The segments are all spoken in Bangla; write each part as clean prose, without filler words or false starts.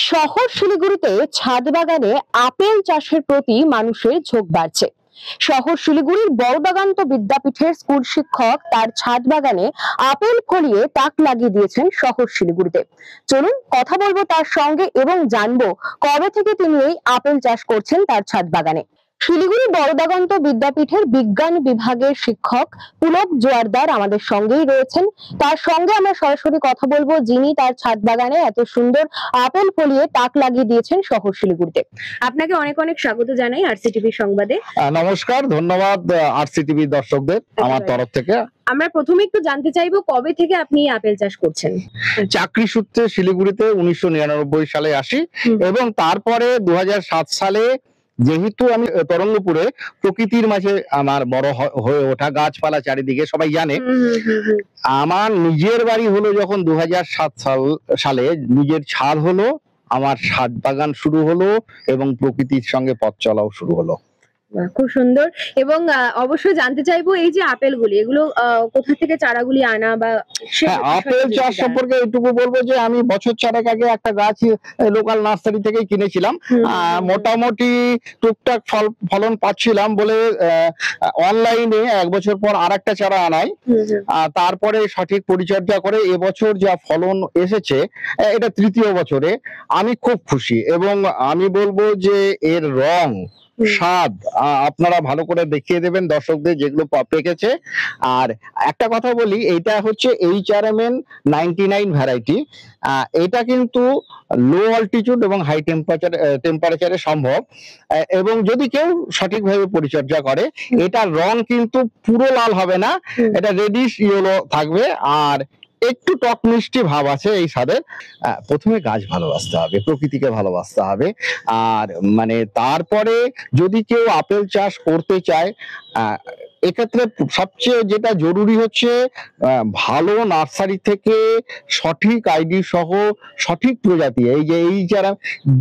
শহর শিলিগুড়িতে ছাদ বাগানে আপেল চাষের প্রতি মানুষের ঝোঁক বাড়ছে। শহর শিলিগুড়ির বড়দাগান্ত বিদ্যাপীঠের স্কুল শিক্ষক তার ছাদ বাগানে আপেল ফলিয়ে তাক লাগিয়ে দিয়েছেন শহর শিলিগুড়িতে। চলুন কথা বলবো তার সঙ্গে এবং জানবো কবে থেকে তিনি এই আপেল চাষ করছেন তার ছাদ বাগানে। শিলিগুড়ি বড়দাগান্ত বিদ্যাপীঠের বিজ্ঞান বিভাগের শিক্ষক পুলক জোয়ারদার আমাদের সঙ্গেই রয়েছেন। তার সঙ্গে আমরা সরাসরি কথা বলবো, যিনি তার ছাদ বাগানে এত সুন্দর আপেল ফলিয়ে তাক লাগিয়ে দিয়েছেন শহর শিলিগুড়িতে। আপনাকে অনেক অনেক স্বাগত জানাই আরসিটিভি সংবাদে। নমস্কার, ধন্যবাদ আরসিটিভি দর্শকদের আমার তরফ থেকে। আমরা প্রথমে একটু জানতে চাইবো কবে থেকে আপনি আপেল চাষ করছেন? চাকরি সূত্রে শিলিগুড়িতে 1999 সালে আসি এবং তারপরে 2007 সালে যেহেতু আমি তরঙ্গপুরে প্রকৃতির মাঝে আমার বড় হয়ে ওঠা, গাছপালা চারিদিকে সবাই জানে। আমার নিজের বাড়ি হলো যখন 2007 সালে নিজের ছাদ হলো, আমার ছাদ বাগান শুরু হলো এবং প্রকৃতির সঙ্গে পথ চলাও শুরু হলো। খুব সুন্দর। এবং অবশ্যই জানতে চাইবো এই যে আপেলগুলি, এগুলো কোথা থেকে চারাগুলি আনা বা আপেল চাষ সম্পর্কে এটুকু বলবো যে আমি বছর চারেক আগে একটা গাছ লোকাল নার্সারি থেকেই কিনেছিলাম। মোটামুটি টুকটাক ফলন পাচ্ছিলাম বলে অনলাইনে 1 বছর পর আরেকটা চারা আনাই। তারপরে সঠিক পরিচর্যা করে এবছর যা ফলন এসেছে, এটা 3য় বছরে আমি খুব খুশি। এবং আমি বলবো যে এর রং স্বাদ আপনারা ভালো করে দেখিয়ে দেবেন দর্শকদের যেগুলো পেকেছে। আর একটা কথা বলি, এটা হচ্ছে HRMN 99 ভ্যারাইটি। এটা কিন্তু লো অল্টিটিউড এবং হাই টেম্পারেচারে সম্ভব, এবং যদি কেউ সঠিকভাবে পরিচর্যা করে এটার রং কিন্তু পুরো লাল হবে না, এটা রেডিশ ইয়েলো থাকবে আর একটু টক মিষ্টি ভাব আছে এই স্বাদের। প্রথমে গাছ ভালোবাসতে হবে, প্রকৃতিকে ভালোবাসতে হবে। আর মানে তারপরে যদি কেউ আপেল চাষ করতে চায়, এক্ষেত্রে সবচেয়ে যেটা জরুরি হচ্ছে ভালো নার্সারি থেকে সঠিক আইডি সহ সঠিক প্রজাতি। এই যারা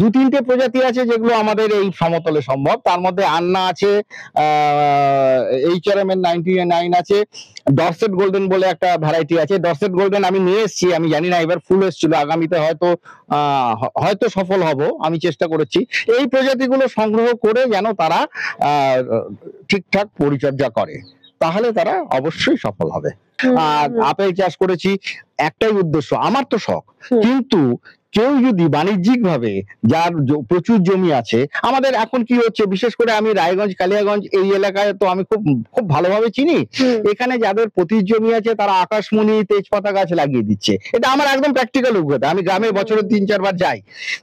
2-3টে প্রজাতি আছে যেগুলো আমাদের এই সমতলে সম্ভব, তার মধ্যে আন্না আছে, HRMN 99 আছে, ডরসেট গোল্ডেন বলে একটা ভ্যারাইটি আছে। ডরসেট গোল্ডেন আমি নিয়ে এসেছি, আমি জানি না এবার ফুল এসেছিল, আগামীতে হয়তো সফল হব, আমি চেষ্টা করেছি। এই প্রজাতিগুলো সংগ্রহ করে যেন তারা ঠিকঠাক পরিচর্যা করে, তাহলে তারা অবশ্যই সফল হবে। আর আপেল চাষ করেছি একটাই উদ্দেশ্য, আমার তো শখ, কিন্তু কেউ যদি বাণিজ্যিক ভাবে, যার প্রচুর জমি আছে, আমাদের এখন কি হচ্ছে, বিশেষ করে আমি রায়গঞ্জ কালিয়াগঞ্জ এই এলাকায় তো আমি খুব ভালোভাবে চিনি। এখানে যাদের প্রচুর জমি আছে তারা আকাশমণি, তেজপাতা গাছ লাগিয়ে দিচ্ছে। এটা আমার একদম প্র্যাকটিক্যাল অভিজ্ঞতা, আমি গ্রামে বছরে 3-4 বার যাই।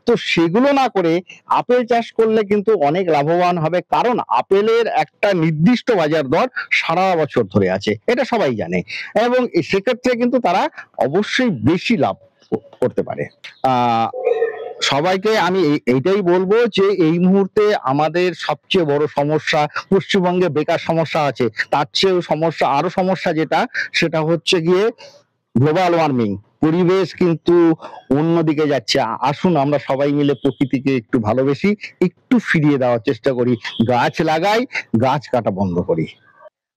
তো সেগুলো না করে আপেল চাষ করলে কিন্তু অনেক লাভবান হবে, কারণ আপেলের একটা নির্দিষ্ট বাজার দর সারা বছর ধরে আছে, এটা সবাই জানে, এবং সেক্ষেত্রে কিন্তু তারা অবশ্যই বেশি লাভ করতে পারে। সবাইকে আমি এইটাই বলবো যে এই মুহূর্তে আমাদের সবচেয়ে বড় সমস্যা, পশ্চিমবঙ্গে বেকার সমস্যা আছে, তার চেয়েও আরো সমস্যা সেটা হচ্ছে গিয়ে গ্লোবাল ওয়ার্মিং। পরিবেশ কিন্তু অন্যদিকে যাচ্ছে। আসুন আমরা সবাই মিলে প্রকৃতিকে একটু ভালোবেসি, একটু ফিরিয়ে দেওয়ার চেষ্টা করি, গাছ লাগাই, গাছ কাটা বন্ধ করি।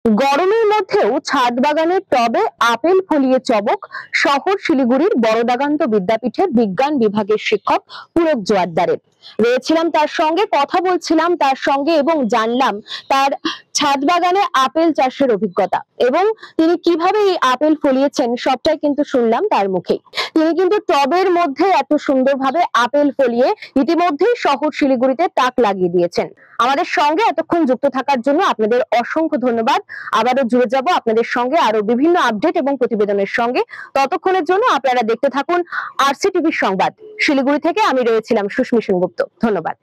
গরমের মধ্যেও ছাদ বাগানের টবে আপেল ফলিয়ে চমক শহর শিলিগুড়ির বড়দাগান্ত বিদ্যাপীঠের বিজ্ঞান বিভাগের শিক্ষক পুলক জোয়ারদারের। রয়েছিলাম তার সঙ্গে, কথা বলছিলাম তার সঙ্গে এবং জানলাম তার ছাদ বাগানে আপেল চাষের অভিজ্ঞতা এবং তিনি কিভাবে এই আপেল ফলিয়েছেন সবটাই কিন্তু শুনলাম তার মুখেই। তিনি কিন্তু টবের মধ্যে এত সুন্দরভাবে আপেল ফলিয়ে ইতিমধ্যেই শহর শিলিগুড়িতে তাক লাগিয়ে দিয়েছেন। আমাদের সঙ্গে এতক্ষণ যুক্ত থাকার জন্য আপনাদের অসংখ্য ধন্যবাদ। আবারও জুড়ে যাব আপনাদের সঙ্গে আরো বিভিন্ন আপডেট এবং প্রতিবেদনের সঙ্গে। ততক্ষণের জন্য আপনারা দেখতে থাকুন আরসিটিভি সংবাদ। শিলিগুড়ি থেকে আমি রয়েছিলাম সুস্মি সেনগুপ্ত। ধন্যবাদ।